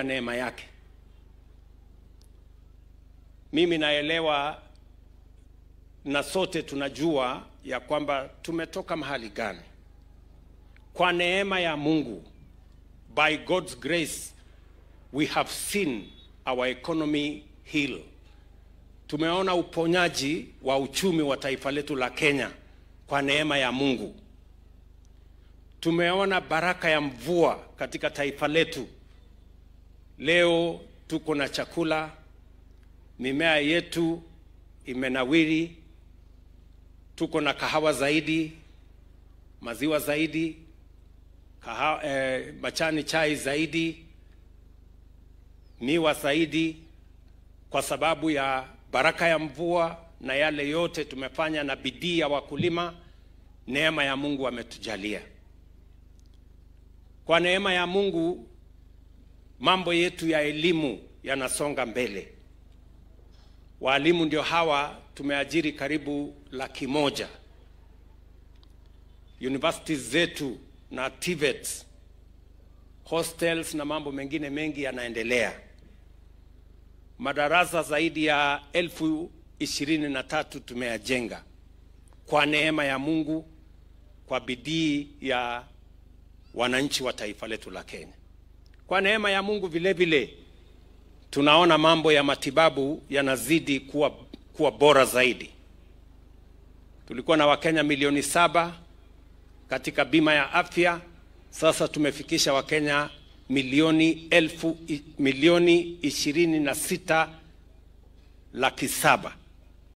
neema yake. Mimi naelewa na sote tunajua ya kwamba tumetoka mahali gani. Kwa neema ya Mungu, by God's grace, we have seen our economy heal. Tumeona uponyaji wa uchumi wa taifa letu la Kenya kwa neema ya Mungu. Tumeona baraka ya mvua katika taifa letu. Leo tuko na chakula, mimea yetu imenawiri, tuko na kahawa zaidi, maziwa zaidi, majani chai zaidi, miwa zaidi, kwa sababu ya baraka ya mvua na yale yote tumefanya na bidii ya wakulima. Neema ya Mungu ametujalia. Kwa neema ya Mungu, mambo yetu ya elimu yanasonga mbele. Walimu ndio hawa, tumeajiri karibu 100,000. Universities zetu na TVETs, hostels na mambo mengine mengi yanaendelea. Madarasa zaidi ya 23,000 tumeyajenga kwa neema ya Mungu, kwa bidii ya wananchi wa taifa letu la Kenya. Kwa neema ya Mungu vile vile tunaona mambo ya matibabu yanazidi kuwa bora zaidi. Tulikuwa na Wakenya milioni 7 katika bima ya afya, sasa tumefikisha Wakenya milioni 26,700,000.